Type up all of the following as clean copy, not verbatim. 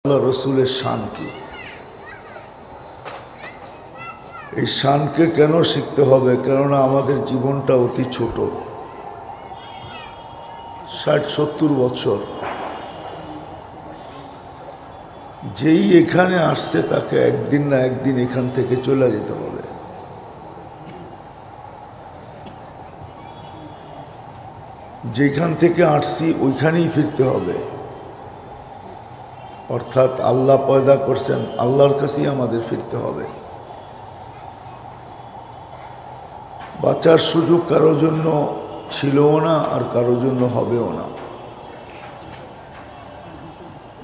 আল্লাহ রসুলের শান কি, এই শানকে কেন শিখতে হবে? কেননা আমাদের জীবনটা অতি ছোট, 60-70 বছর। যেই এখানে আসছে তাকে একদিন না একদিন এখান থেকে চলে যেতে হবে। যেখান থেকে আসছি ওইখানেই ফিরতে হবে। অর্থাৎ আল্লাহ পয়দা করছেন, আল্লাহর কাছেই আমাদের ফিরতে হবে। বাঁচার সুযোগ কারোর জন্য ছিলও না, আর কারোর জন্য হবেও না।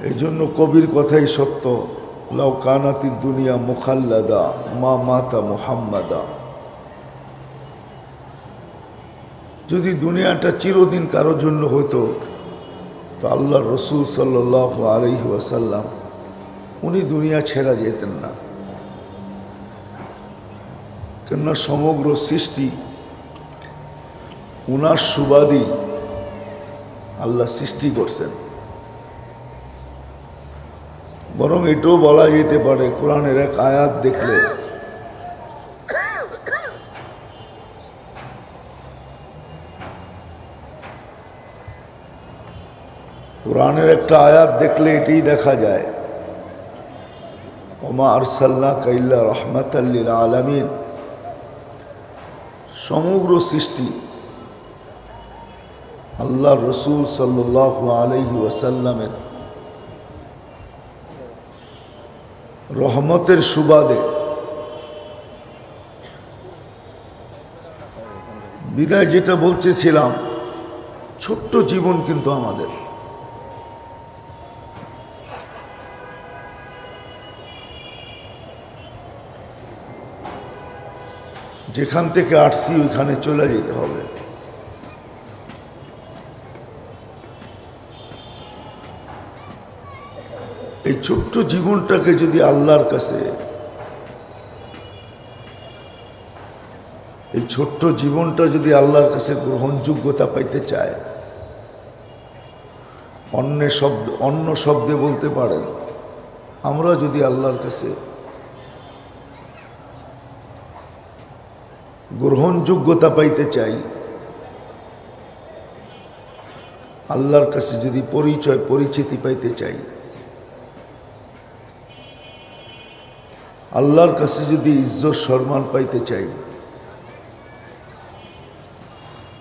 এই জন্য কবির কথাই সত্য, লাউ কানাতি দুনিয়া মুখাল্লাদা মা মাতা মুহাম্মাদা। যদি দুনিয়াটা চিরদিন কারোর জন্য হতো তো আল্লাহ রসুল সাল্লাল্লাহু আলাইহি ওয়াসাল্লাম উনি দুনিয়া ছেড়া যেতেন না। কেননা সমগ্র সৃষ্টি উনার সুবাদী আল্লাহ সৃষ্টি করছেন। বরং এটাও বলা যেতে পারে, কোরআনের এক আয়াত দেখলে কোরআনের একটা আয়াত দেখলে এটাই দেখা যায়, ওমা আরসালনাকা ইল্লা রাহমাতাল লিল আলামিন। সমগ্র সৃষ্টি আল্লাহ রসুল সাল্লাল্লাহু আলাইহি ওয়াসাল্লামের রহমতের সুবাদে বিদায়। যেটা বলতেছিলাম, ছোট্ট জীবন কিন্তু আমাদের। যেখান থেকে আসছি ওইখানে চলে যেতে হবে। এই ছোট্ট জীবনটাকে যদি আল্লাহর কাছে, এই ছোট্ট জীবনটা যদি আল্লাহর কাছে গ্রহণযোগ্যতা পাইতে চায়, অন্য শব্দে বলতে পারেন, আমরা যদি আল্লাহর কাছে গ্রহণযোগ্যতা পাইতে চাই, আল্লাহর কাছে যদি পরিচিতি পাইতে চাই, আল্লাহর কাছে যদি ইজ্জত সম্মান পাইতে চাই,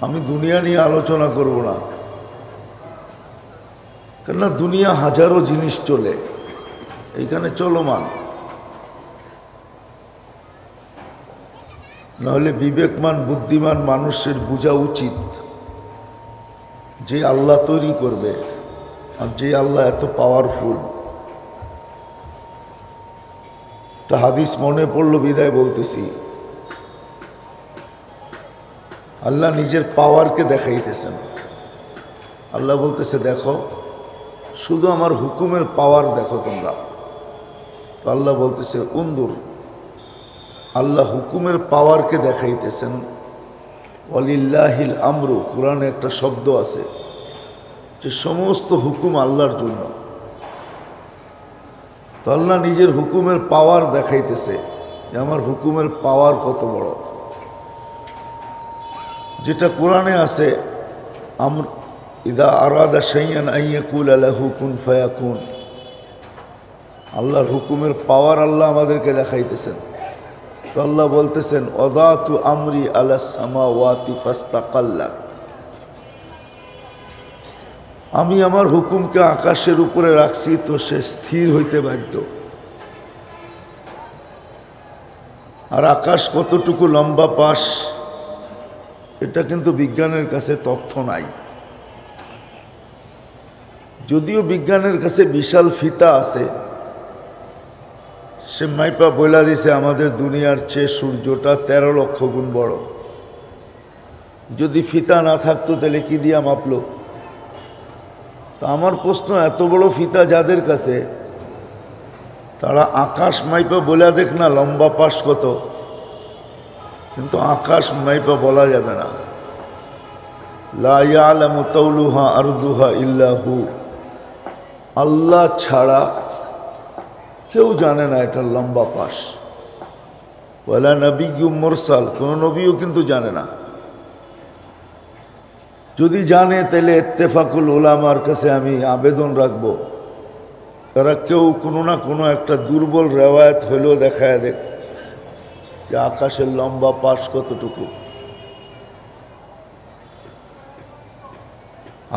আমি দুনিয়া নিয়ে আলোচনা করব না, কেননা দুনিয়া হাজারো জিনিস চলে, এইখানে চলমান। নাহলে বিবেকমান বুদ্ধিমান মানুষের বোঝা উচিত যে আল্লাহ তৈরি করবে, আর যে আল্লাহ এত পাওয়ারফুল। একটা হাদিস মনে পড়লো বিদায় বলতেছি, আল্লাহ নিজের পাওয়ারকে দেখাইতেছেন। আল্লাহ বলতেছে, দেখো শুধু আমার হুকুমের পাওয়ার দেখো তোমরা। তো আল্লাহ বলতেছে উন্দুর, আল্লাহ হুকুমের পাওয়ারকে দেখাইতেছেন। ওয়ালিল্লাহিল আমরু, কোরআনে একটা শব্দ আছে যে সমস্ত হুকুম আল্লাহর জন্য। তো আল্লাহ নিজের হুকুমের পাওয়ার দেখাইতেছে যে আমার হুকুমের পাওয়ার কত বড়। যেটা কোরআনে আছে, ইদা আরাদা শাইআন আন ইয়াকুলা লাহু কুন ফায়াকুন। আল্লাহর হুকুমের পাওয়ার আল্লাহ আমাদেরকে দেখাইতেছেন। তো আল্লাহ বলতেছেন, ওয়াদাতু আমরি আলাস সামাওয়াতি ফাস্তাকাল্লা। আমি আমার হুকুমকে আকাশের উপরে রাখছি, তো সে স্থির হইতে বাধ্য। আর আকাশ কতটুকু লম্বা পাশ, এটা কিন্তু বিজ্ঞানের কাছে তথ্য নাই। যদিও বিজ্ঞানের কাছে বিশাল ফিতা আছে, সে মাইপা বইলা দিছে আমাদের দুনিয়ার চেয়ে সূর্যটা 13 লক্ষ গুণ বড়। যদি ফিতা না থাকতো তাহলে কি দিয়া মাপলো? তা আমার প্রশ্ন, এত বড় ফিতা যাদের কাছে, তারা আকাশ মাইপা বলে দেখ না লম্বা পাশ কত, কিন্তু আকাশ মাইপা বলা যাবে না। লা ইয়ালামু তাওলুহা আরদুহা ইল্লা হু। আল্লাহ ছাড়া কেউ জানে না এটা লম্বা পাশ। ওয়ালা নবিয়্যুম মুরসাল, কোন নবীও কিন্তু জানে না। যদি জানে তাহলে ইত্তেফাকুল উলামার কাছে আমি আবেদন রাখবো, তারা কেউ কোনো না কোনো একটা দুর্বল রেওয়ায়ত হলেও দেখায় দেখ যে আকাশের লম্বা পাশ কতটুকু।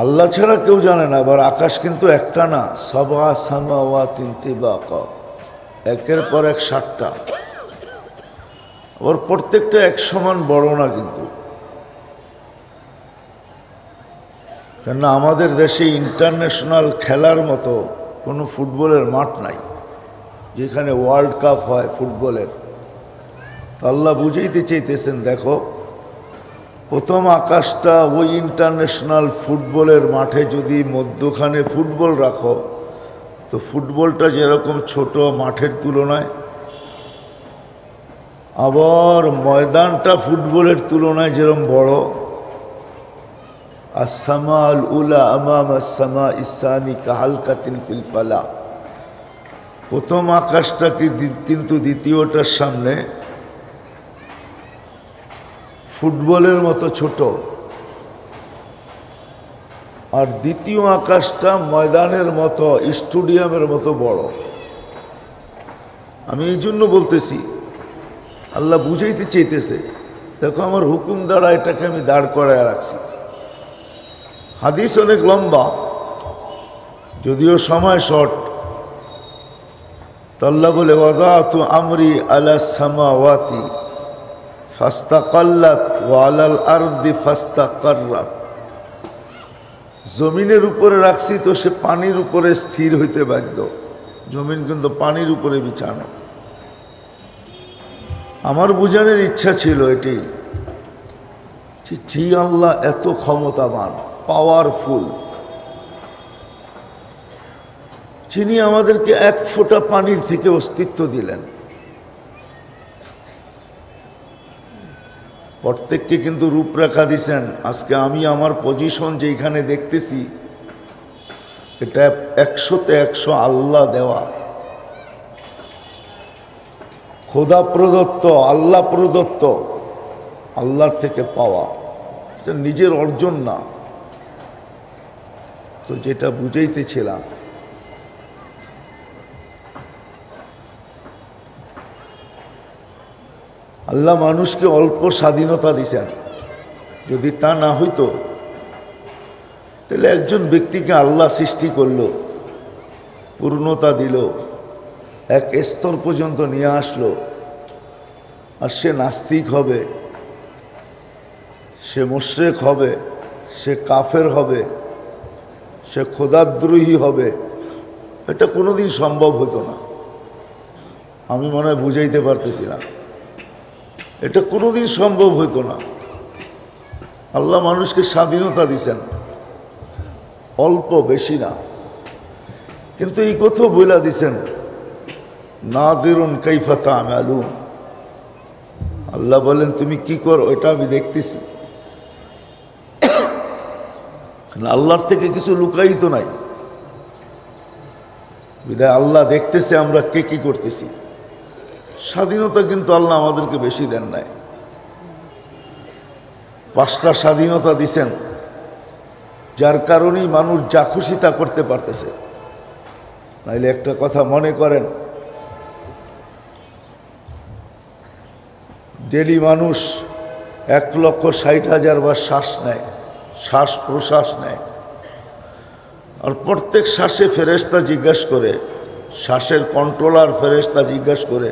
আল্লাহ ছাড়া কেউ জানে না। আবার আকাশ কিন্তু একটা না, সাবা সামাওয়াতিন তিবাকা, একের পর এক 7টা। আবার প্রত্যেকটা এক সমান বড় না কিন্তু। কেননা আমাদের দেশে ইন্টারন্যাশনাল খেলার মতো কোনো ফুটবলের মাঠ নাই যেখানে ওয়ার্ল্ড কাপ হয় ফুটবলের। তো আল্লাহ বুঝাইতে চাইতেছেন, দেখো প্রথম আকাশটা ওই ইন্টারন্যাশনাল ফুটবলের মাঠে যদি মধ্যখানে ফুটবল রাখো, তো ফুটবলটা যেরকম ছোট মাঠের তুলনায়, আবার ময়দানটা ফুটবলের তুলনায় যেরকম বড়। আসসামা আল উলা আমাম আসসামা ইসানি কাহালকাতিন ফিল ফালা, প্রথম আকাশটা কিন্তু দ্বিতীয়টার সামনে ফুটবলের মতো ছোট, আর দ্বিতীয় আকাশটা ময়দানের মতো স্টেডিয়ামের মতো বড়। আমি এই জন্য বলতেছি, আল্লাহ বুঝাইতে চাইতেছে, দেখো আমার হুকুম দ্বারা এটাকে আমি দাঁড় করায় রাখছি। হাদিস অনেক লম্বা, যদিও সময় শর্ট। তো আল্লাহ বলে, ওয়াদাতু আমরি আলা সামাওয়াতি ফাস্তাকাল্লাত ওয়া আলাল আরদি ফাস্তাকাররাত, জমিনের উপরে রাখছি তো সে পানির উপরে স্থির হইতে বাধ্য। জমিন কিন্তু পানির উপরে বিছানো। আমার বুঝানোর ইচ্ছা ছিল এটি, জি আল্লাহ এত ক্ষমতাবান, পাওয়ারফুল, যিনি আমাদেরকে 1 ফোঁটা পানির থেকে অস্তিত্ব দিলেন। প্রত্যেককে কিন্তু রূপরেখা দিছেন। আজকে আমি আমার পজিশন যেখানে দেখতেছি, এটা 100-তে 100 আল্লাহ দেওয়া, খোদা প্রদত্ত, আল্লাহ প্রদত্ত, আল্লাহর থেকে পাওয়া, এটা নিজের অর্জন না। তো যেটা বুঝাইতেছিলাম, আল্লাহ মানুষকে অল্প স্বাধীনতা দিছেন। যদি তা না হইতো তাহলে একজন ব্যক্তিকে আল্লাহ সৃষ্টি করল, পূর্ণতা দিল, এক স্তর পর্যন্ত নিয়ে আসলো, আর সে নাস্তিক হবে, সে মুশরিক হবে, সে কাফের হবে, সে খোদাদ্রোহী হবে, এটা কোনোদিন সম্ভব হতো না। আমি মনে হয় বুঝাইতে পারতেছি না, এটা কোনোদিন সম্ভব হতো না। আল্লাহ মানুষকে স্বাধীনতা দিছেন, অল্প, বেশি না, কিন্তু এই কথা বইলা দিছেন, নাযিরুন কাইফা তা'মালুন। আল্লাহ বলেন তুমি কি করো এটা আমি দেখতেছি। আল্লাহর থেকে কিছু লুকায়িত নাই, বিধায় আল্লাহ দেখতেছে আমরা কে কি করতেছি। স্বাধীনতা কিন্তু আল্লাহ আমাদেরকে বেশি দেন নাই। 5টা স্বাধীনতা দিছেন, যার কারণেই মানুষ যা খুশি তা করতে পারতেছে। নাইলে একটা কথা মনে করেন, ডেলি মানুষ 1,60,000 বার শ্বাস নেয়, শ্বাস প্রশ্বাস নেয়, আর প্রত্যেক শ্বাসে ফেরেশতা জিজ্ঞাসা করে, শ্বাসের কন্ট্রোলার ফেরেশতা জিজ্ঞাসা করে,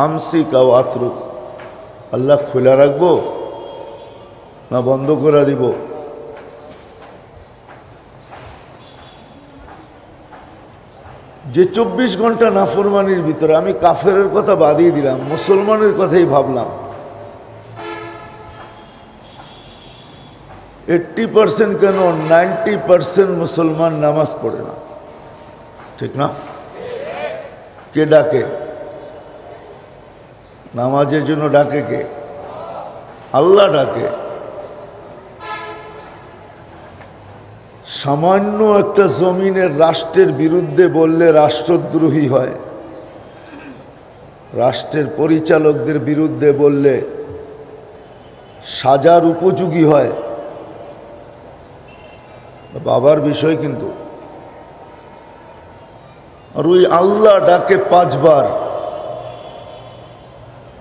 আমসিক আও আতরুক, আল্লাহ খোলা রাখবো না বন্ধ করে দিব? যে 24 ঘন্টা নাফরমানির ভিতরে, আমি কাফেরের কথা বাদিয়ে দিলাম, মুসলমানের কথাই ভাবলাম, 80% কেন 90% মুসলমান নামাজ পড়ে না, ঠিক না? কে ডাকে? নামাজের জন্য ডাকে কে? আল্লাহ ডাকে। সামান্য একটা জমিনের রাষ্ট্রের বিরুদ্ধে বললে রাষ্ট্রদ্রোহী হয়, রাষ্ট্রের পরিচালকদের বিরুদ্ধে বললে সাজার উপযোগী হয়, বাবার বিষয় কিন্তু। আর ওই আল্লাহ ডাকে 5 বার,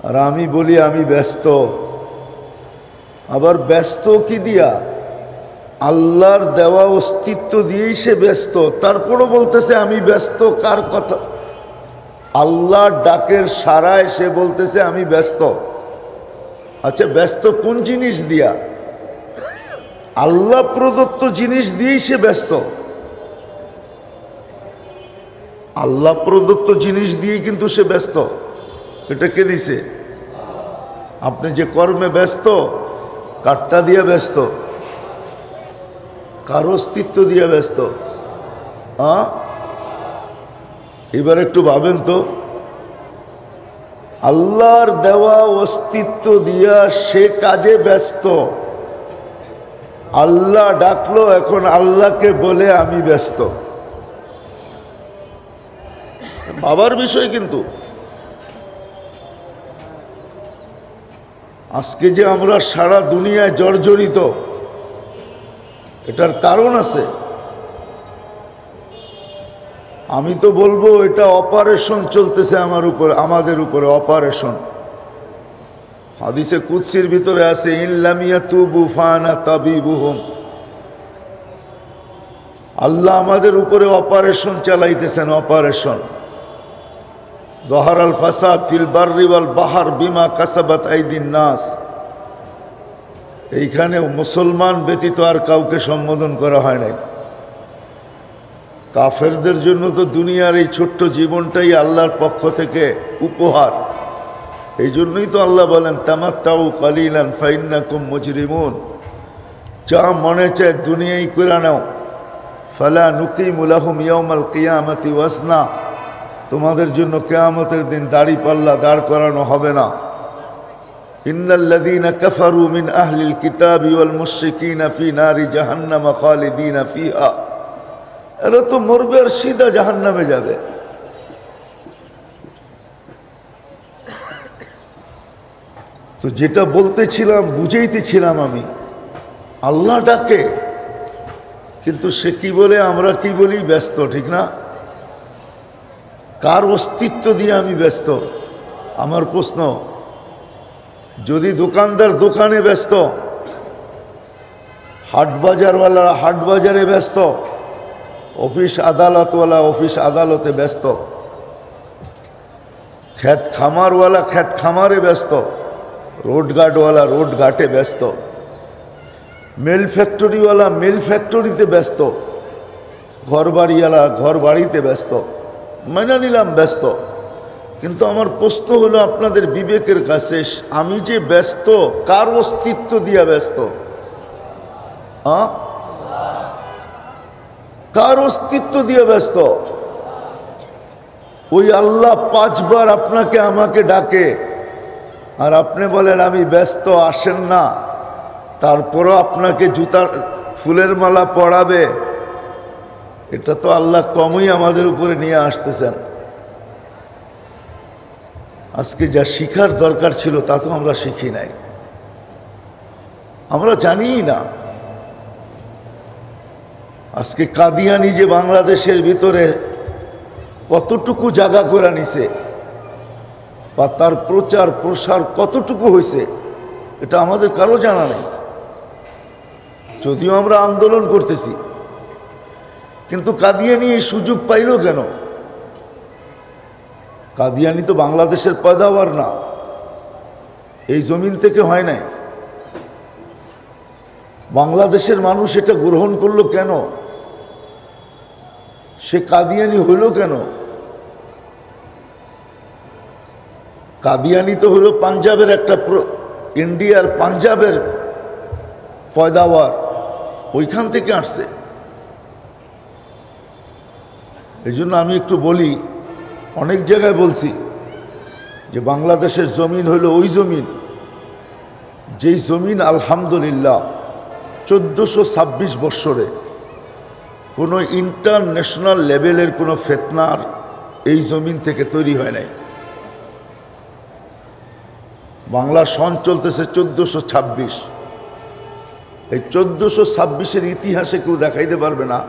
আর আমি বলি আমি ব্যস্ত। আবার ব্যস্ত কি দিয়া? আল্লাহর দেওয়া অস্তিত্ব দিয়েই সে ব্যস্ত, তারপরও বলতেছে আমি ব্যস্ত। কার কথা? আল্লাহর ডাকের সারায় সে বলতেছে আমি ব্যস্ত। আচ্ছা, ব্যস্ত কোন জিনিস দিয়া? আল্লাহ প্রদত্ত জিনিস দিয়েই সে ব্যস্ত। আল্লাহ প্রদত্ত জিনিস দিয়েই কিন্তু সে ব্যস্ত। এটা কে দিছে? আপনি যে কর্মে ব্যস্ত, কারটা দিয়ে ব্যস্ত? কার অস্তিত্ব দিয়ে ব্যস্ত? এবার একটু ভাবেন তো, আল্লাহর দেওয়া অস্তিত্ব দিয়া সে কাজে ব্যস্ত। আল্লাহ ডাকলো, এখন আল্লাহকে বলে আমি ব্যস্ত। বাবার বিষয় কিন্তু। আজকে যে আমরা সারা দুনিয়ায় জর্জরিত, এটার কারণ আছে। আমি তো বলবো এটা অপারেশন চলতেছে আমাদের উপরে অপারেশন। হাদিসে কুদসির ভিতরে আছে, ইল্লাম ইয়াতুবু ফানা তাবিবুহুম। আল্লাহ আমাদের উপরে অপারেশন চালাইতেছেন, অপারেশন। যহারাল ফাসাদ ফিল বাররি ওয়াল বাহর বিমা কাসাবাত আইদিন নাস। এইখানে মুসলমান ব্যতীত আর কাউকে সম্বোধন করা হয় নাই। কাফেরদের জন্য তো দুনিয়ার এই ছোট্ট জীবনটাই আল্লাহর পক্ষ থেকে উপহার। এই জন্যই তো আল্লাহ বলেন, তামাত্তাউ কালিলান ফাইন্নাকুম মুজরিমুন। যা মনে চায় দুনিয়াই করে নাও। ফালা নুকিমু লাহুম ইয়াউমাল কিয়ামাতি ওয়াজনা। তোমাদের জন্য কিয়ামতের দিন দাড়ি পাল্লা দাঁড় করানো হবে না। ইন্নাল্লাযীনা কাফারু মিন আহলিল কিতাবি ওয়াল মুশরিকিনা ফি নারি জাহান্নাম খালিদিনা ফিহা। এরা তো মরবে আর সিধা জাহান্নামে যাবে। তো যেটা বলতেছিলাম, বুঝাইতেছিলাম আমি, আল্লাহ ডাকে, কিন্তু সে কি বলে, আমরা কি বলি? ব্যস্ত, ঠিক না? কার অস্তিত্ব দিয়ে আমি ব্যস্ত? আমার প্রশ্ন, যদি দোকানদার দোকানে ব্যস্ত, হাট বাজারওয়ালারা হাট বাজারে ব্যস্ত, অফিস আদালতওয়ালা অফিস আদালতে ব্যস্ত, ক্ষেত খামারওয়ালা ক্ষেত খামারে ব্যস্ত, রোড গার্ডওয়ালা রোড ঘাটে ব্যস্ত, মিল ফ্যাক্টরিওয়ালা মিল ফ্যাক্টরিতে ব্যস্ত, ঘর বাড়িওয়ালা ঘর বাড়িতে ব্যস্ত। মেনে নিলাম ব্যস্ত, কিন্তু আমার প্রশ্ন হলো আপনাদের বিবেকের কাছে, আমি যে ব্যস্ত, কার অস্তিত্ব দিয়া ব্যস্ত? কার অস্তিত্ব দিয়ে ব্যস্ত? ওই আল্লাহ 5 বার আপনাকে আমাকে ডাকে, আর আপনি বলেন আমি ব্যস্ত, আসেন না। তারপরও আপনাকে জুতার ফুলের মালা পরাবে। এটা তো আল্লাহ কমই আমাদের উপরে নিয়ে আসতেছেন। আজকে যা শিখার দরকার ছিল তা তো আমরা শিখি নাই, আমরা জানিই না। আজকে কাদিয়ানি যে বাংলাদেশের ভিতরে কতটুকু জায়গা করে নিছে, বা তার প্রচার প্রসার কতটুকু হয়েছে, এটা আমাদের কারো জানা নেই। যদিও আমরা আন্দোলন করতেছি, কিন্তু কাদিয়ানি এই সুযোগ পাইল কেন? কাদিয়ানি তো বাংলাদেশের পয়দাওয়ার না, এই জমিন থেকে হয় নাই। বাংলাদেশের মানুষ এটা গ্রহণ করলো কেন? সে কাদিয়ানি হইল কেন? কাদিয়ানি তো হলো পাঞ্জাবের একটা, ইন্ডিয়ার পাঞ্জাবের পয়দাওয়ার, ওইখান থেকে আসছে। এই জন্য আমি একটু বলি, অনেক জায়গায় বলছি যে বাংলাদেশের জমিন হলো ওই জমিন, যেই জমিন আলহামদুলিল্লাহ 1426 বৎসরে কোনো ইন্টারন্যাশনাল লেভেলের কোনো ফিতনার এই জমিন থেকে তৈরি হয় নাই। বাংলা সন চলতেছে 1426। এই 1426-এর ইতিহাসে কেউ দেখাইতে পারবে না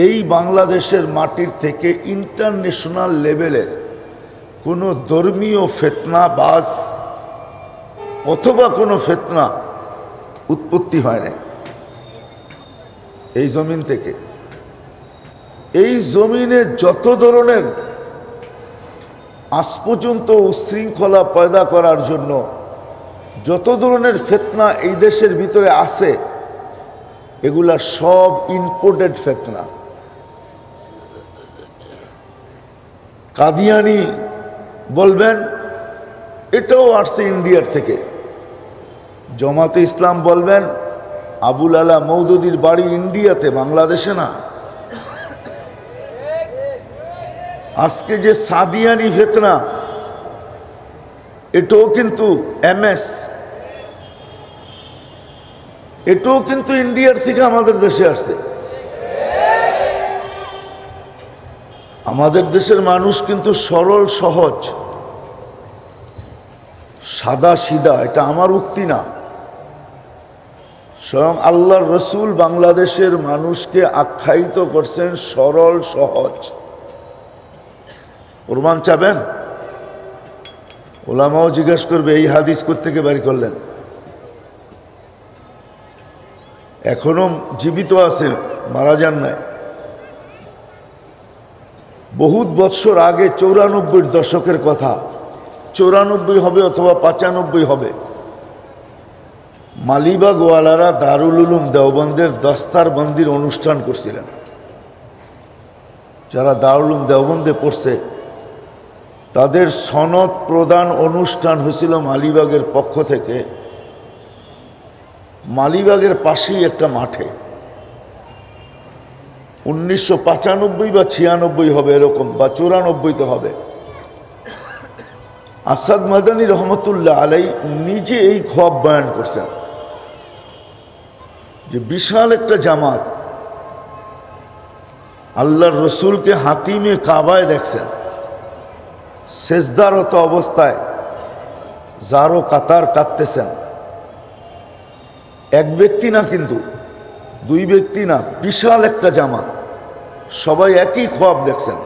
এই বাংলাদেশের মাটির থেকে ইন্টারন্যাশনাল লেভেলের কোনো ধর্মীয় ফিতনাবাজ অথবা কোনো ফিতনা উৎপত্তি হয় না এই জমিন থেকে। এই জমিনে যত ধরনের আজ পর্যন্ত উশৃঙ্খলা পয়দা করার জন্য যত ধরনের ফিতনা এই দেশের ভিতরে আছে, এগুলা সব ইম্পোর্টেড ফিতনা। কাদিয়ানি বলবেন, এটাও আসছে ইন্ডিয়ার থেকে। জামাতে ইসলাম বলবেন, আবুল আলা মওদুদির বাড়ি ইন্ডিয়াতে, বাংলাদেশে না। আজকে যে সাদিয়ানি ফিতনা, এটাও কিন্তু এমএস, এটাও কিন্তু ইন্ডিয়ার থেকে আমাদের দেশে আসছে। আমাদের দেশের মানুষ কিন্তু সরল সহজ, সাদা সিধা। এটা আমার উক্তি না, স্বয়ং আল্লাহর রসুল বাংলাদেশের মানুষকে আখ্যায়িত করছেন সরল সহজ। প্রমাণ চাবেন? ওলামাও জিজ্ঞেস করবে এই হাদিস কোত্থেকে বাড়ি করলেন। এখনো জীবিত আছে, মারা যান নাই। বহুত বৎসর আগে 94 দশকের কথা, 94 হবে অথবা 95 হবে, মালিবাগ ওয়ালারা দারুল উলুম দেওবন্দের দস্তারবন্দির অনুষ্ঠান করছিলেন। যারা দারুল উলুম দেওবন্দে পড়ছে তাদের সনদ প্রদান অনুষ্ঠান হয়েছিল মালিবাগের পক্ষ থেকে, মালিবাগের পাশেই একটা মাঠে। 1995 বা 96 হবে এরকম, বা 94 হবে। আসাদ মাদানী রহমতুল্লাহ আলাই নিজে এই খোয়াব বয়ান করছেন যে বিশাল একটা জামাত আল্লাহর রসুলকে হাতিমে কাবায় দেখছেন, সেজদারত অবস্থায় যারো কাতার কাঁদতেছেন। এক ব্যক্তি না, কিন্তু দুই ব্যক্তি না, বিশাল একটা জামাত, সবাই একই খোয়াব দেখছেন।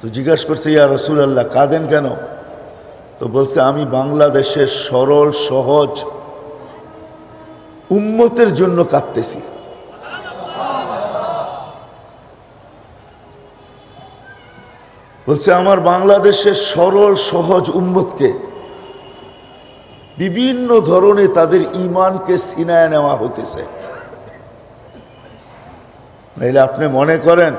তো জিজ্ঞাসা করছে, ইয়া রাসূলুল্লাহ কাঁদেন কেন? তো বলছে, আমি বাংলাদেশের সরল সহজ উম্মতের জন্য কাঁদতেছি। বলছে, আমার বাংলাদেশের সরল সহজ উম্মতকে বিভিন্ন ধরনের তাদের ইমানকে সিনায় নেওয়া হতেছে। নাইলে আপনি মনে করেন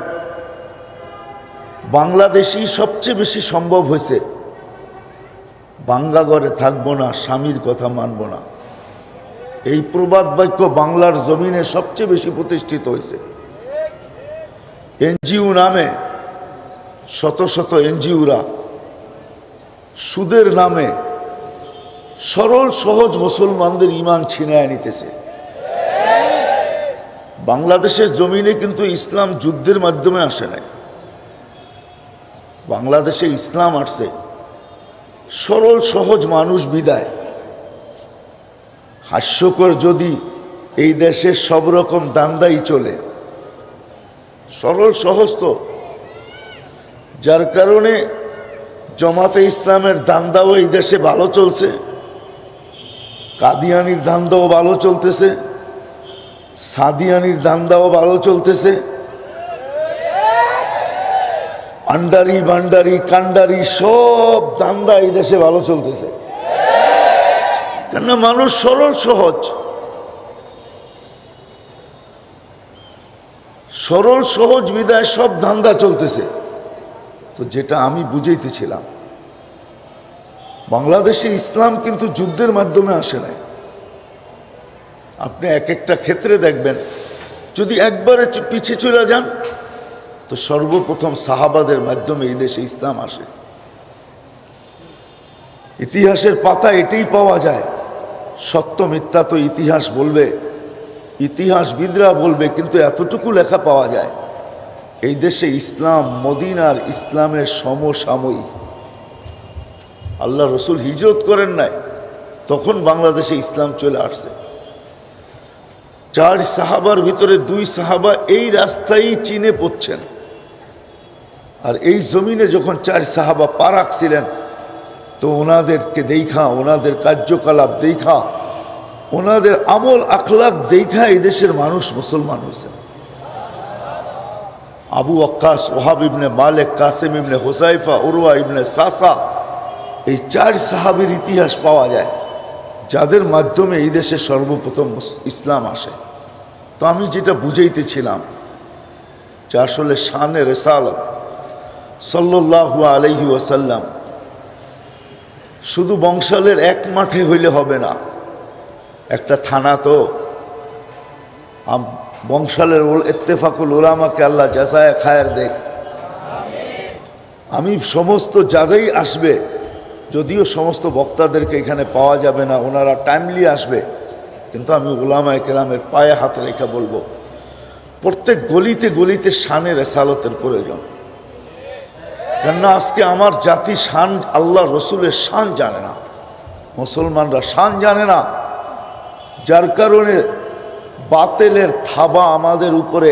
বাংলাদেশই সবচেয়ে বেশি সম্ভব হয়েছে বাংলা ঘরে থাকবো না, স্বামীর কথা মানব না, এই প্রবাদ বাক্য বাংলার জমিনে সবচেয়ে বেশি প্রতিষ্ঠিত হয়েছে। এনজিও নামে শত শত এনজিওরা সুদের নামে সরল সহজ মুসলমানদের ইমান ছিনায় নিতেছে। বাংলাদেশের জমিনে কিন্তু ইসলাম যুদ্ধের মাধ্যমে আসে নাই, বাংলাদেশে ইসলাম আসছে সরল সহজ মানুষ বিদায়। হাস্যকর যদি এই দেশে সব রকম দান্দাই চলে, সরল সহজ তো, যার কারণে জামাতে ইসলামের দান্দাও এই দেশে ভালো চলছে, কাদিয়ানির দান্দাও ভালো চলতেছে, সাদিয়ানির দান্দাও ভালো চলতেছে, আন্ডারি বান্ডারি কান্ডারি সব দান্দা এই দেশে ভালো চলতেছে। কেননা মানুষ সরল সহজ, সরল সহজ বিদায় সব ধান্দা চলতেছে। তো যেটা আমি বুঝাইতেছিলাম, বাংলাদেশে ইসলাম কিন্তু যুদ্ধের মাধ্যমে আসে নাই। আপনি এক একটা ক্ষেত্রে দেখবেন, যদি একবারে পিছিয়ে চলে যান তো সর্বপ্রথম সাহাবাদের মাধ্যমে এই দেশে ইসলাম আসে। ইতিহাসের পাতা এটাই পাওয়া যায়, সত্য মিথ্যা তো ইতিহাস বলবে, ইতিহাসবিদরা বলবে, কিন্তু এতটুকু লেখা পাওয়া যায়, এই দেশে ইসলাম মদিনার ইসলামের সমসাময়িক। আল্লাহ রসুল হিজরত করেন নাই, তখন বাংলাদেশে ইসলাম চলে আসছে। 4 সাহাবার ভিতরে 2 সাহাবা এই রাস্তায় চীনে পড়ছেন। আর এই জমিনে যখন 4 সাহাবা পা রাখছিলেন, তো ওনাদেরকে দেখা, ওনাদের কার্যকলাপ দেখা, ওনাদের আমল আখলাক দেখা এই দেশের মানুষ মুসলমান হয়েছেন। আবু ওয়াক্কাস, ওহাব ইবনে মালিক, কাসিম ইবনে হুসাইফা, উরওয়া ইবনে সাসা, এই 4 সাহাবীর ইতিহাস পাওয়া যায়, যাদের মাধ্যমে এই দেশে সর্বপ্রথম ইসলাম আসে। তো আমি যেটা বুঝাইতেছিলাম যে আসলে শানে রিসালাত সাল্লাল্লাহু আলাইহি ওয়াসাল্লাম শুধু বংশালের এক মাঠে হইলে হবে না। একটা থানা তো বংশালের ইত্তেফাকুল উলামাকে আল্লাহ জাযায়ে খায়ের দেখ। আমি সমস্ত জায়গায় আসবে, যদিও সমস্ত বক্তাদেরকে এখানে পাওয়া যাবে না, ওনারা টাইমলি আসবে, কিন্তু আমি উলামায়ে কেরামের পায়ে হাত রেখে বলবো, প্রত্যেক গলিতে গলিতে শানে রিসালাতের প্রয়োজন। কেননা আজকে আমার জাতি শান, আল্লাহ রসুলের শান জানে না, মুসলমানরা শান জানে না, যার কারণে বাতিলের থাবা আমাদের উপরে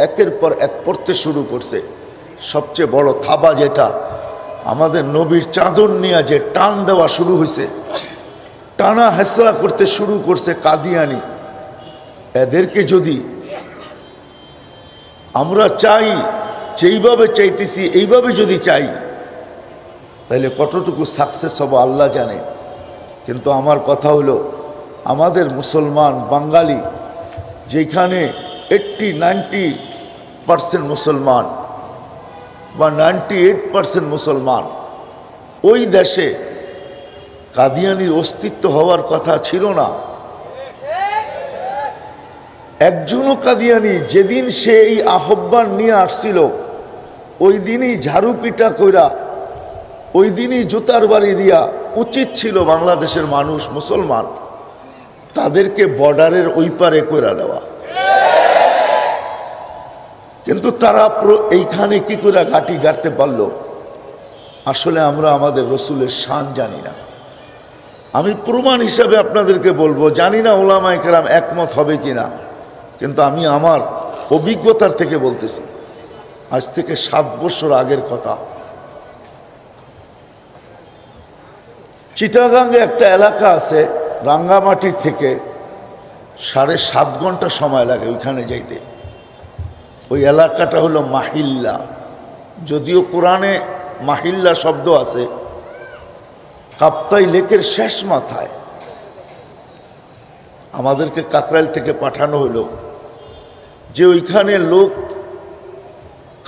একের পর এক পড়তে শুরু করছে। সবচেয়ে বড় থাবা যেটা, আমাদের নবীর চাদর নিয়ে যে টান দেওয়া শুরু হয়েছে, টানা হেসরা করতে শুরু করছে কাদিয়ানি। এদেরকে যদি আমরা চাই, যেইভাবে চাইতেছি এইভাবে যদি চাই, তাহলে কতটুকু সাকসেস হবো আল্লাহ জানে। কিন্তু আমার কথা হলো, আমাদের মুসলমান বাঙালি যেখানে 80-90% মুসলমান বা 98% মুসলমান, ওই দেশে কাদিয়ানির অস্তিত্ব হওয়ার কথা ছিল না। একজনও কাদিয়ানি যেদিন সে এই আহ্বান নিয়ে আসছিল, ওই দিনই ঝাড়ু পিটা কইরা, ওই দিনই জুতার বাড়ি দিয়া, উচিত ছিল বাংলাদেশের মানুষ মুসলমান তাদেরকে বর্ডারের ওই পারে কইরা দেওয়া। কিন্তু তারা এইখানে কি করে ঘাঁটি গাড়তে পারলো? আসলে আমরা আমাদের রসুলের শান জানি না। আমি প্রমাণ হিসাবে আপনাদেরকে বলবো, জানি না উলামায়ে কেরাম একমত হবে কিনা, কিন্তু আমি আমার অভিজ্ঞতার থেকে বলতেছি। আজ থেকে 7 বছর আগের কথা, চিটাগাঙ্গে একটা এলাকা আছে, রাঙ্গামাটির থেকে 7.5 ঘন্টা সময় লাগে ওইখানে যাইতে। ওই এলাকাটা হলো মাহিল্লা। যদিও কোরআনে মাহিল্লা শব্দ আছে, কাপ্তাই লেকের শেষ মাথায়। আমাদেরকে কাকরাইল থেকে পাঠানো হলো যে ওইখানে লোক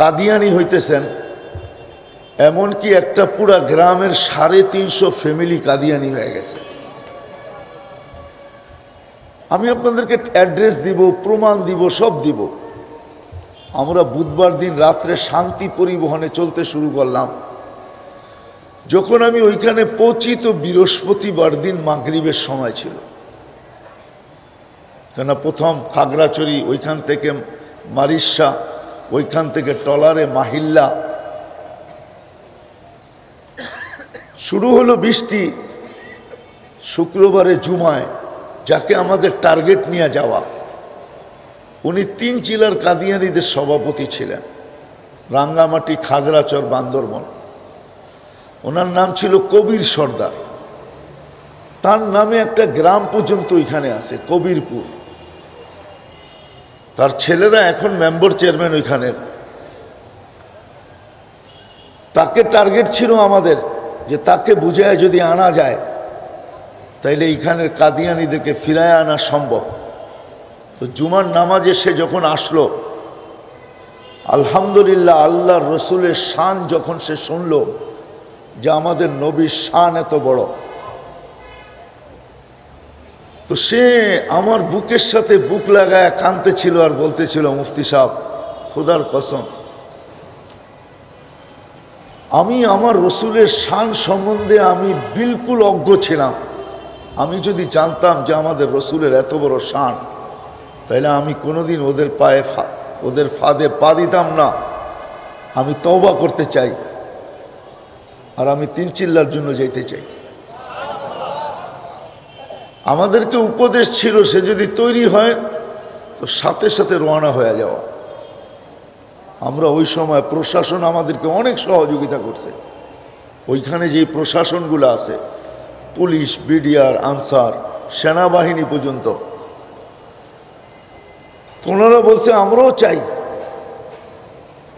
কাদিয়ানি হইতেছেন, এমনকি একটা পুরা গ্রামের 350 ফ্যামিলি কাদিয়ানি হয়ে গেছে। আমি আপনাদেরকে অ্যাড্রেস দিব, প্রমাণ দিব, সব দিব। আমরা বুধবার দিন রাত্রে শান্তি পরিবহনে চলতে শুরু করলাম। যখন আমি ওইখানে পৌঁছি, তো বৃহস্পতিবার দিন মাগরিবের সময় ছিল। কেন প্রথম খাগড়াছড়ি, ওইখান থেকে মারিশা, ওইখান থেকে টলারে মাহিল্লা, শুরু হলো বৃষ্টি। শুক্রবারে জুমায় যাকে আমাদের টার্গেট নিয়ে যাওয়া, উনি 3 জেলার কাদিয়ানিদের সভাপতি ছিলেন, রাঙ্গামাটি, খাগড়াছড়, বান্দরবন। ওনার নাম ছিল কবির সর্দার। তার নামে একটা গ্রাম পর্যন্ত ওইখানে আছে, কবিরপুর। তার ছেলেরা এখন মেম্বার চেয়ারম্যান ওইখানের। তাকে টার্গেট ছিল আমাদের, যে তাকে বুঝায় যদি আনা যায়, তাইলে এইখানের কাদিয়ানিদেরকে ফিরায় আনা সম্ভব। তো জুমার নামাজে সে যখন আসলো, আলহামদুলিল্লাহ, আল্লাহর রসুলের শান যখন সে শুনল যে আমাদের নবীর শান এত বড়, তো সে আমার বুকের সাথে বুক লাগায় কাঁদতেছিল আর বলতেছিল, মুফতি সাহেব, খোদার কসম, আমি আমার রসুলের শান সম্বন্ধে আমি বিলকুল অজ্ঞ ছিলাম। আমি যদি জানতাম যে আমাদের রসুলের এত বড় শান, তাইলে আমি কোনোদিন ওদের ফাঁদে পা দিতাম না। আমি তওবা করতে চাই। আর আমি 3 চিল্লার জন্য যেতে চাই। আমাদেরকে উপদেশ ছিল সে যদি তৈরি হয় তো সাথে সাথে রওনা হয়ে যাওয়া। আমরা ওই সময় প্রশাসন আমাদেরকে অনেক সহযোগিতা করছে। ওইখানে যে প্রশাসনগুলো আছে, পুলিশ, বিডিআর, আনসার, সেনাবাহিনী পর্যন্ত, ওনারা বলছে আমরাও চাই।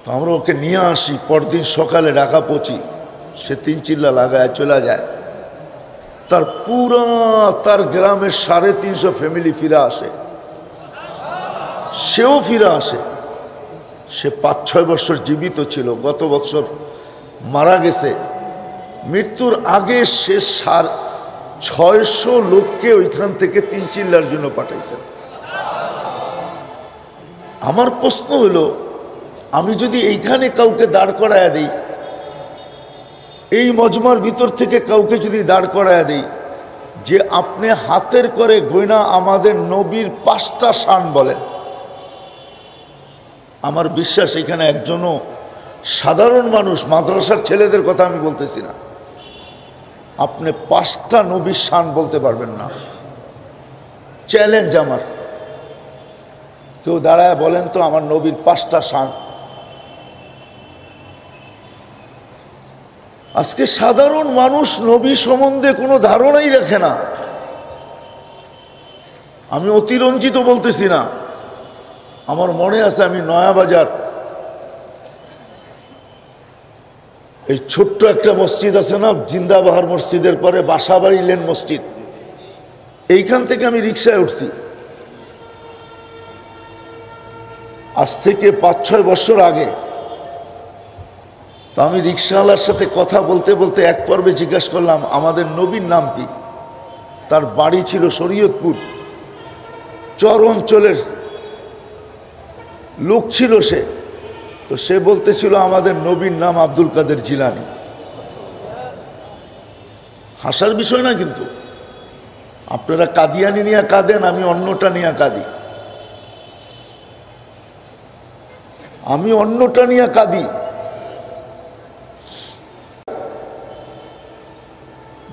তো আমরা ওকে নিয়ে আসি, পরদিন সকালে ঢাকা পৌঁছি, সে 3 চিল্লা লাগায় চলে যায়। তার গ্রামের 350 ফ্যামিলি ফিরে আসে, সেও ফিরে আসে। সে 5-6 বছর জীবিত ছিল, গত বছর মারা গেছে। মৃত্যুর আগে সে 600 লোককে ওইখান থেকে 3 চিল্লার জন্য পাঠাইছেন। আমার প্রশ্ন হলো, আমি যদি এইখানে কাউকে দাঁড় করায়া দিই, এই মজমার ভিতর থেকে কাউকে যদি দাঁড় করায়া দিই যে আপনি হাতের করে গয়না আমাদের নবীর 5টা শান বলেন, আমার বিশ্বাস এখানে একজনও সাধারণ মানুষ, মাদ্রাসার ছেলেদের কথা আমি বলতেছি না, আপনি 5টা নবীর শান বলতে পারবেন না। চ্যালেঞ্জ আমার, কেউ দাঁড়ায় বলেন তো আমার নবীর 5টা শান। আজকে সাধারণ মানুষ নবী সম্বন্ধে কোনো ধারণাই রাখে না। আমি অতিরঞ্জিত বলতেছি না, আমার মনে আছে আমি নয়াবাজার, এই ছোট্ট একটা মসজিদ আছে না, জিন্দাবাহার মসজিদের পরে বাসাবাড়ি লেন মসজিদ, এইখান থেকে আমি রিক্সায় উঠছি। আজ থেকে 5-6 বছর আগে। তো আমি রিক্সাওয়ালার সাথে কথা বলতে বলতে এক পর্বে জিজ্ঞাসা করলাম আমাদের নবীর নাম কি। তার বাড়ি ছিল শরীয়তপুর, চর অঞ্চলের লোক ছিল সে। তো সে বলতেছিল আমাদের নবীর নাম আব্দুল কাদের জিলানী। হাসার বিষয় না, কিন্তু আপনারা কাদিয়ানি নিয়ে কাঁদেন, আমি অন্যটা নিয়ে কাঁদি। আমি অন্যটা নিয়ে কাঁদি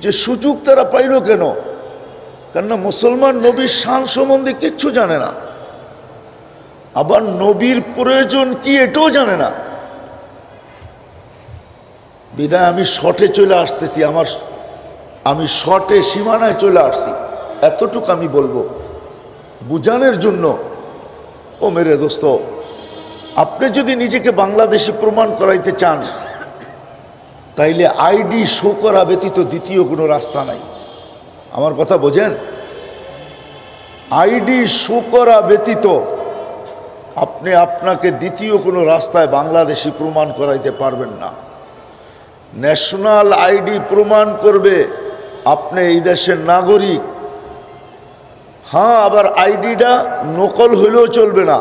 যে সুযোগ তারা পাইল কেন? কেননা মুসলমান নবীর শান সম্বন্ধে কিচ্ছু জানে না, আবার নবীর প্রয়োজন কি এটাও জানে না। বিদায় আমি শর্টে চলে আসতেছি, আমি শর্টে সীমানায় চলে আসছি। এতটুকু আমি বলবো বুঝানোর জন্য। ও মেরে দোস্ত, আপনি যদি নিজেকে বাংলাদেশি প্রমাণ করাইতে চান তাইলে আইডি শো করা ব্যতীত দ্বিতীয় কোনো রাস্তা নাই। আমার কথা বোঝেন? আইডি শো করা ব্যতীত আপনি আপনাকে দ্বিতীয় কোনো রাস্তায় বাংলাদেশি প্রমাণ করাইতে পারবেন না। ন্যাশনাল আইডি প্রমাণ করবে আপনি এই দেশের নাগরিক। হ্যাঁ, আবার আইডিটা নকল হইলেও চলবে না,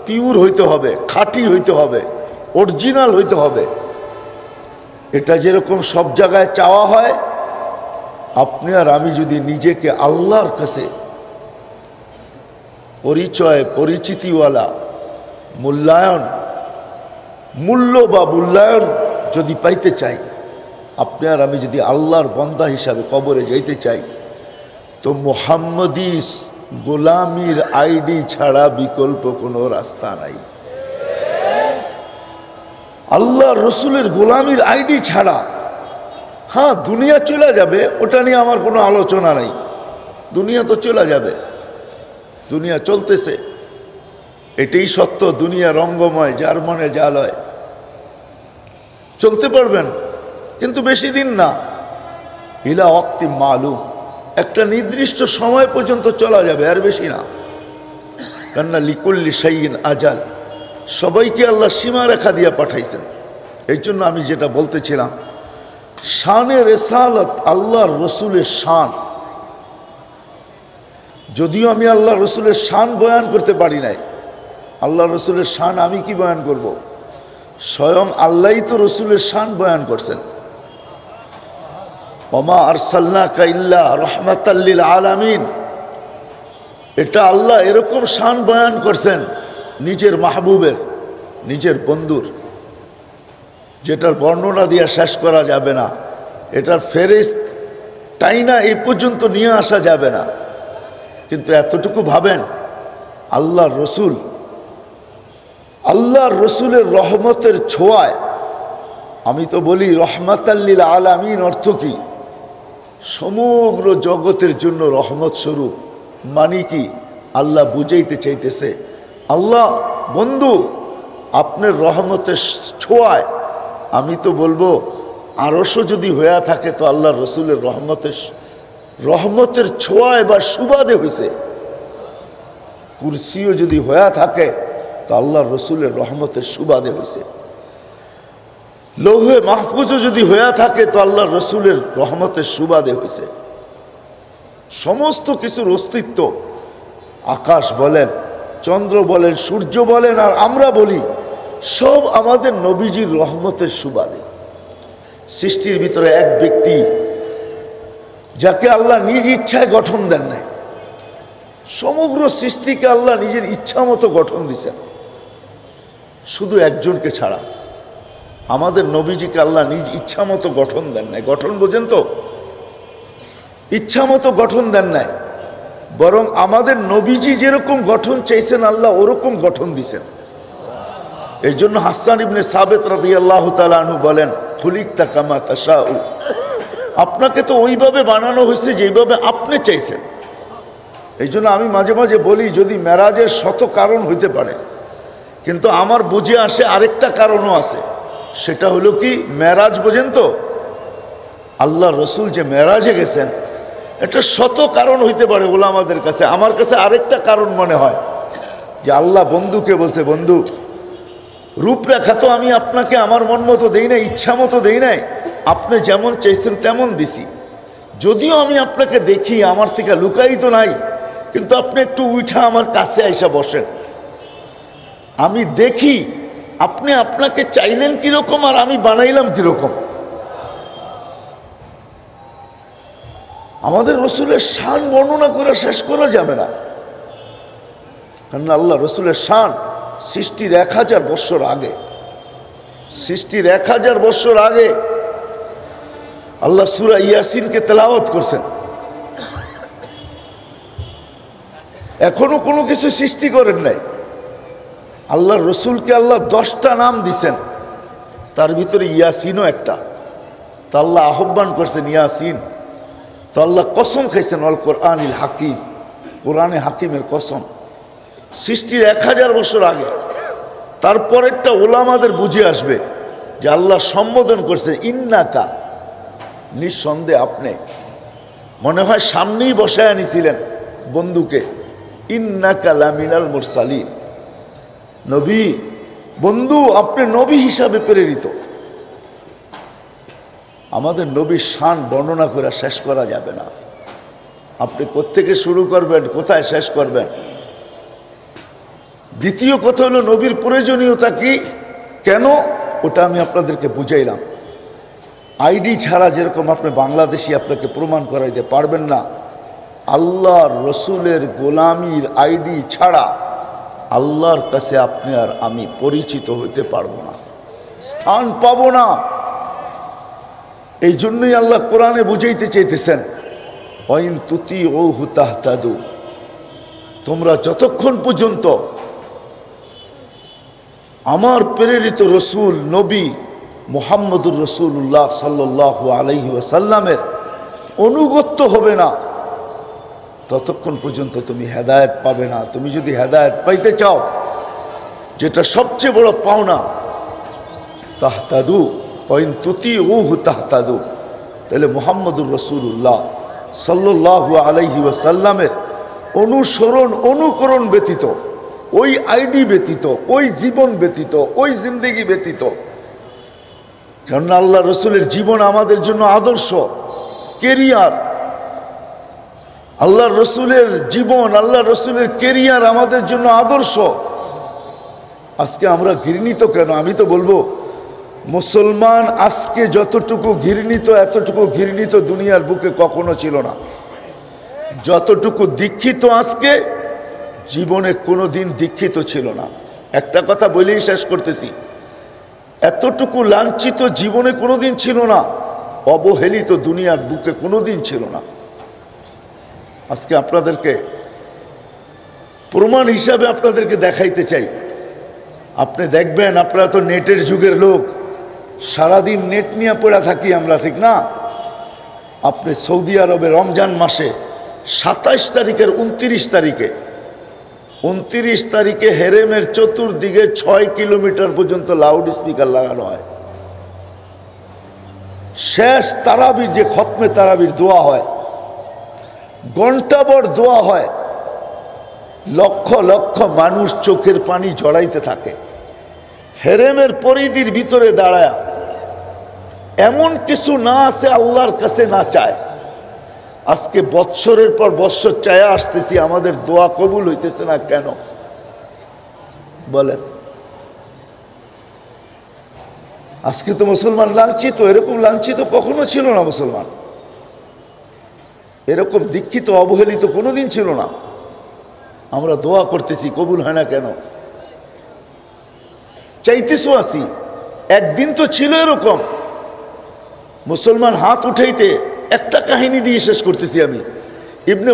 পিওর হইতে হবে, খাঁটি হইতে হবে, অরিজিনাল হইতে হবে। এটা যেরকম সব জায়গায় চাওয়া হয়, আপনি আর আমি যদি নিজেকে আল্লাহর কাছে পরিচয়, পরিচিতিওয়ালা, মূল্য বা মূল্যায়ন যদি পাইতে চাই, আপনি আর আমি যদি আল্লাহর বান্দা হিসাবে কবরে যাইতে চাই, তো মুহাম্মদী গোলামির আইডি ছাড়া বিকল্প কোনো রাস্তা নাই। আল্লাহ রসুলের গোলামির আইডি ছাড়া। হ্যাঁ, দুনিয়া চলে যাবে, ওটা নিয়ে আমার কোনো আলোচনা নাই। দুনিয়া তো চলে যাবে, দুনিয়া চলতেছে, এটাই সত্য। দুনিয়া রঙ্গময়, যার মনে যা লয়। চলতে পারবেন, কিন্তু বেশি দিন না। ইলা ওয়াক্তি মালুম, একটা নির্দিষ্ট সময় পর্যন্ত চলা যাবে, আর বেশি না। কান্না লিকুল্লি শাইইন আজাল, সবাইকে আল্লাহ সীমারেখা দিয়ে পাঠাইছেন। এই জন্য আমি যেটা বলতেছিলাম, শানে রেসালত, আল্লাহর রসুলের শান। যদিও আমি আল্লাহ রসুলের শান বয়ান করতে পারি নাই, আল্লাহ রসুলের শান আমি কি বয়ান করব? স্বয়ং আল্লাহই তো রসুলের শান বয়ান করছেন। ওমা আরসালনাকা ইল্লা রাহমাতাল লিল আলামিন, এটা আল্লাহ এরকম শান বয়ান করছেন নিজের মাহবুবের, নিজের বন্ধুর। যেটার বর্ণনা দিয়ে শেষ করা যাবে না, এটার ফেরেশত টাইনা এই পর্যন্ত নিয়ে আসা যাবে না। কিন্তু এতটুকু ভাবেন, আল্লাহর রসুলের রহমতের ছোঁয়ায়, আমি তো বলি রহমাতাল্লিল আলামিন অর্থ কি? সমগ্র জগতের জন্য রহমত স্বরূপ। মানে কি? আল্লাহ বুঝাইতে চাইতেছে, আল্লাহ বন্ধু আপনার রহমতের ছোঁয়ায়, আমি তো বলবো আরশও যদি হয়ে থাকে তো আল্লাহ রসুলের রহমতের ছোঁয়ায় বা সুবাদে হয়েছে। কুরসিও যদি হয়ে থাকে তো আল্লাহ রসুলের রহমতের সুবাদে হয়েছে। লৌহে মাহফুজও যদি হয়ে থাকে তো আল্লাহ রসুলের রহমতের সুবাদে হয়েছে। সমস্ত কিছুর অস্তিত্ব, আকাশ বলেন, চন্দ্র বলেন, সূর্য বলেন, আর আমরা বলি, সব আমাদের নবীজির রহমতের সুবাদে। সৃষ্টির ভিতরে এক ব্যক্তি যাকে আল্লাহ নিজ ইচ্ছায় গঠন দেন নাই। সমগ্র সৃষ্টিকে আল্লাহ নিজের ইচ্ছা মতো গঠন দিছেন, শুধু একজনকে ছাড়া। আমাদের নবীজিকে আল্লাহ নিজ ইচ্ছা মতো গঠন দেন নাই। গঠন বোঝেন তো? ইচ্ছা মতো গঠন দেন নাই, বরং আমাদের নবীজি যেরকম গঠন চাইছেন আল্লাহ ওরকম গঠন দিছেন। এই জন্য হাসান ইবনে সাবিত রাদিয়াল্লাহু তাআলা আনহু বলেন, খুলিকতা কামা তাশাউ, আপনাকে তো ওইভাবে বানানো হয়েছে যেইভাবে আপনি চাইছেন। এই জন্য আমি মাঝে মাঝে বলি, যদি মেরাজের শত কারণ হইতে পারে, কিন্তু আমার বুঝে আসে আরেকটা কারণও আছে। সেটা হলো কি, মেরাজ বোঝেন তো? আল্লাহ রসুল যে মেরাজে গেছেন, এটা শত কারণ হইতে পারে ওলামাদের কাছে। আমার কাছে আরেকটা কারণ মনে হয় যে আল্লাহ বন্ধুকে বলছে, বন্ধু রূপরেখা তো আমি আপনাকে আমার মন মতো দেই নাই, ইচ্ছা মতো দেই নাই, আপনি যেমন চাইছেন তেমন দিছি। যদিও আমি আপনাকে দেখি, আমার থেকে লুকাই তো নাই, কিন্তু আপনি একটু উঠা আমার কাছে আইসা বসেন, আমি দেখি আপনি আপনাকে চাইলেন কিরকম আর আমি বানাইলাম কিরকম। আমাদের রসুলের শান বর্ণনা করে শেষ করা যাবে না, কারণ আল্লাহ রসুলের শান সৃষ্টির 1000 বৎসর আগে, সৃষ্টির 1000 বৎসর আগে আল্লাহ সূরা ইয়াসিনকে তেলাওয়াত করছেন। এখনো কোনো কিছু সৃষ্টি করেন নাই। আল্লাহর রসুলকে আল্লাহ 10টা নাম দিছেন, তার ভিতরে ইয়াসিনও একটা। তো আল্লাহ আহ্বান করছেন ইয়াসিন। তো আল্লাহ কসম খাইছেন, অল কোরআনিল হাকিম, কোরআনে হাকিমের কসম। সৃষ্টির 1000 বছর আগে। তারপরেরটা ওলামাদের বুঝে আসবে যে আল্লাহ সম্বোধন করছেন ইন্নাকা, নিঃসন্দেহে আপনি। মনে হয় সামনেই বসায় আনিছিলেন বন্ধুকে, ইন্নাকা লামিনাল মুরসালিন, নবী, বন্ধু আপনি নবী হিসাবে প্রেরিত। আমাদের নবীর শান বর্ণনা করে শেষ করা যাবে না। আপনি কোত্থেকে শুরু করবেন, কোথায় শেষ করবেন? দ্বিতীয় কথা হলো নবীর প্রয়োজনীয়তা কি, কেন, ওটা আমি আপনাদেরকে বুঝাইলাম। আইডি ছাড়া যেরকম আপনি বাংলাদেশি আপনাকে প্রমাণ করাইতে পারবেন না, আল্লাহর রসুলের গোলামির আইডি ছাড়া আল্লাহর কাছে আপনি আর আমি পরিচিত হতে পারবো না, স্থান পাবো না। এই জন্যই আল্লাহ কোরআনে বুঝাইতে চাইতেছেন, ওয়াইন তুতিউহু তাহতাদু, তোমরা যতক্ষণ পর্যন্ত আমার প্রেরিত রসুল নবী মুহাম্মদুর রাসূলুল্লাহ সাল্লাল্লাহু আলাইহি ওয়াসাল্লামের অনুগত্য হবে না, ততক্ষণ পর্যন্ত তুমি হেদায়েত পাবে না। তুমি যদি হেদায়েত পাইতে চাও, যেটা সবচেয়ে বড় পাওনা, তাহতাদু ওয়াইন তুতিউহু তাহতাদু, তাহলে মুহাম্মদুর রাসূলুল্লাহ সাল্লাল্লাহু আলাইহি ওয়াসাল্লামের অনুসরণ অনুকরণ ব্যতীত, ওই আইডি ব্যতীত, ওই জীবন ব্যতীত, ওই জিন্দেগি ব্যতীত, কারণ আল্লাহ রসুলের জীবন আমাদের জন্য আদর্শ, কেরিয়ার। আল্লাহ রসুলের জীবন, আল্লাহ রসুলের কেরিয়ার আমাদের জন্য আদর্শ। আজকে আমরা ঘৃণিত কেন? আমি তো বলবো মুসলমান আজকে যতটুকু ঘৃণিত, এতটুকু ঘৃণিত দুনিয়ার বুকে কখনো ছিল না। যতটুকু দীক্ষিত আজকে, জীবনে কোনো দিন দীক্ষিত ছিল না। একটা কথা বলেই শেষ করতেছি, এতটুকু লাঞ্ছিত জীবনে কোনোদিন ছিল না, অবহেলিত দুনিয়ার বুকে কোনোদিন ছিল না। আজকে আপনাদেরকে প্রমাণ হিসাবে আপনাদেরকে দেখাইতে চাই। আপনি দেখবেন, আপনারা তো নেটের যুগের লোক, সারাদিন নেট নিয়ে পড়ে থাকি আমরা, ঠিক না? আপনি সৌদি আরবে রমজান মাসে 27 তারিখের 29 তারিখে হেরেমের চতুর্দিকে 6 কিলোমিটার পর্যন্ত লাউড স্পিকার লাগানো হয়। শেষ তারাবির যে খতমে তারাবির দোয়া হয়, ঘন্টাভর দোয়া হয়, লক্ষ লক্ষ মানুষ চোখের পানি ঝরাইতে থাকে হেরেমের পরিধির ভিতরে দাঁড়ায়। এমন কিছু না আছে আল্লাহর কাছে না চায়। আজকে বৎসরের পর বৎসর চায়া আসতেছি, আমাদের দোয়া কবুল হইতেছে না কেন বলেন? আজকে তো মুসলমান লাঞ্ছিত, এরকম লাঞ্ছিত কখনো ছিল না মুসলমান, এরকম দীক্ষিত অবহেলিত কোনোদিন ছিল না। আমরা দোয়া করতেছি, কবুল হয় না কেন? চাইতেছো আসি। একদিন তো ছিল এরকম, মুসলমান হাত উঠাইতে, একটা কাহিনী দিয়ে শেষ করতেছি আমি। ইবনে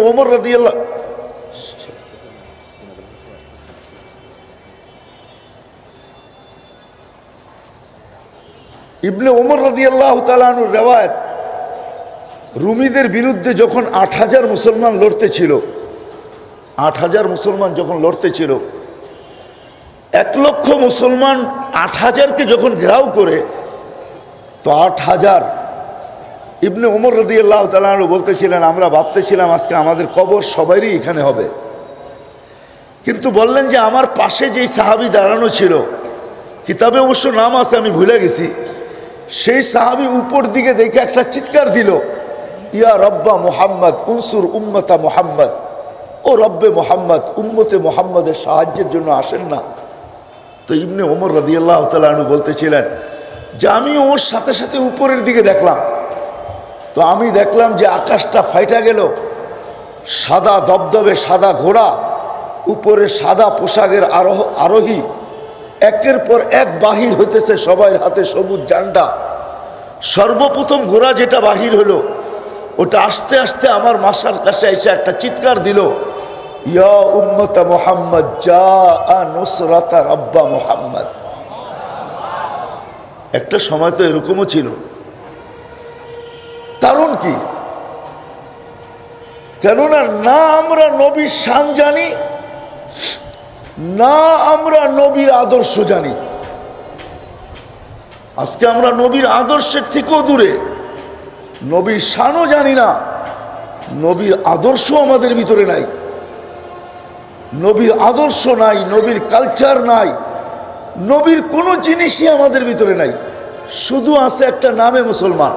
ওমর রাদিয়াল্লাহু তাআলা আনহুর রিওয়ায়াত, রুমিদের বিরুদ্ধে যখন 8000 মুসলমান লড়তে ছিল, 8000 মুসলমান যখন লড়তে ছিল, 1 লক্ষ মুসলমান 8000কে যখন ঘেরাও করে, তো 8000 ইবনে ওমর রাদিয়াল্লাহু তাআলা আনহু বলতেছিলেন, আমরা ভাবতেছিলাম আজকে আমাদের কবর সবারই এখানে হবে। কিন্তু বললেন যে আমার পাশে যেই সাহাবী দাঁড়ানো ছিল, কিতাবে অবশ্য নাম আছে, আমি ভুলে গেছি, সেই সাহাবী উপর দিকে দেখে একটা চিৎকার দিল, ইয়া রব্বা মুহাম্মদ উনসুর উম্মতা মুহাম্মদ, ও রব্বে মুহাম্মদ, উম্মতে মুহাম্মদের সাহায্যের জন্য আসেন না। তো ইবনে ওমর রাদিয়াল্লাহু তাআলা আনহু বলতেছিলেন যে আমি ওর সাথে সাথে উপরের দিকে দেখলাম, তো আমি দেখলাম যে আকাশটা ফাইটা গেল, সাদা দবদবে সাদা ঘোড়া, উপরে সাদা পোশাকের আরোহী একের পর এক বাহির হইতেছে, সবাই হাতে সবুজ ঝান্ডা। সর্বপ্রথম ঘোড়া যেটা বাহির হলো, ওটা আস্তে আস্তে আমার মাসার কাছে এসে একটা চিৎকার দিল, ইয়া উম্মতা মুহাম্মদ জাআ নুসরাতা রাব্বা মুহাম্মদ। একটা সময় তো এরকমও ছিল। কারণ কি? কেননা না আমরা নবীর শান জানি, না আমরা নবীর আদর্শ জানি। আজকে আমরা নবীর আদর্শের থেকেও দূরে, নবীর শানও জানি না, নবীর আদর্শ আমাদের ভিতরে নাই, নবীর আদর্শ নাই, নবীর কালচার নাই, নবীর কোনো জিনিসই আমাদের ভিতরে নাই। শুধু আছে একটা নামে মুসলমান।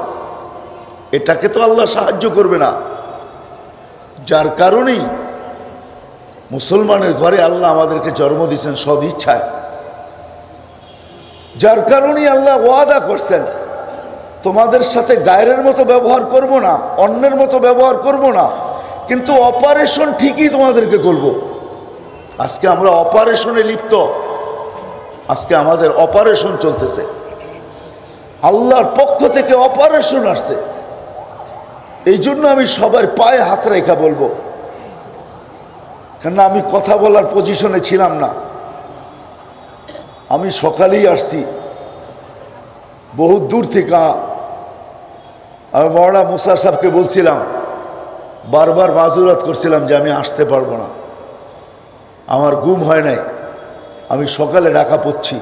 এটাকে তো আল্লাহ সাহায্য করবে না। যার কারণেই মুসলমানের ঘরে আল্লাহ আমাদেরকে জন্ম দিয়েছেন সব ইচ্ছায়। যার কারণেই আল্লাহ ওয়াদা করছেন, তোমাদের সাথে গায়ের মতো ব্যবহার করব না, অন্যের মতো ব্যবহার করব না, কিন্তু অপারেশন ঠিকই তোমাদেরকে করব। আজকে আমরা অপারেশনে লিপ্ত, আজকে আমাদের অপারেশন চলতেছে, আল্লাহর পক্ষ থেকে অপারেশন আসছে। এই জন্য আমি সবার পায়ে হাত রেখা বলবো, কেননা আমি কথা বলার পজিশনে ছিলাম না। আমি সকালেই আসছি বহুত দূর থেকে। আমি মওলানা মুসা সাহেবকে বলছিলাম, বারবার মাযুরাত করছিলাম যে আমি আসতে পারবো না, আমার ঘুম হয় নাই, আমি সকালে ঢাকা পড়ছি।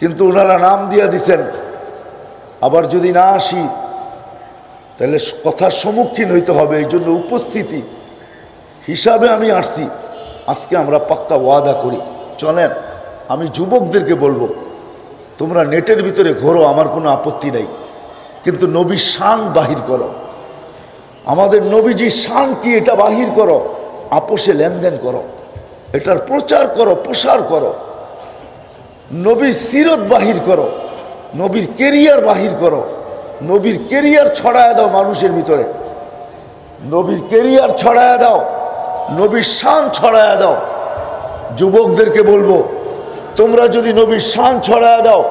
কিন্তু ওনারা নাম দিয়ে দিছেন, আবার যদি না আসি তাহলে কথার সম্মুখীন হইতে হবে। এই জন্য উপস্থিতি হিসাবে আমি আসছি। আজকে আমরা পাক্কা ওয়াদা করি, চলেন। আমি যুবকদেরকে বলবো, তোমরা নেটের ভিতরে ঘোরো, আমার কোনো আপত্তি নেই, কিন্তু নবীর শান বাহির করো। আমাদের নবীজির শান কি এটা বাহির করো, আপোষে লেনদেন করো, এটার প্রচার করো, প্রসার করো। নবীর সিরত বাহির করো, নবীর কেরিয়ার বাহির করো, নবীর কেরিয়ার ছড়ায় দাও মানুষের ভিতরে, নবীর কেরিয়ার ছড়ায় দাও, নবীর শান ছড়ায় দাও। যুবকদেরকে বলবো, তোমরা যদি নবীর শান ছড়ায়া দাও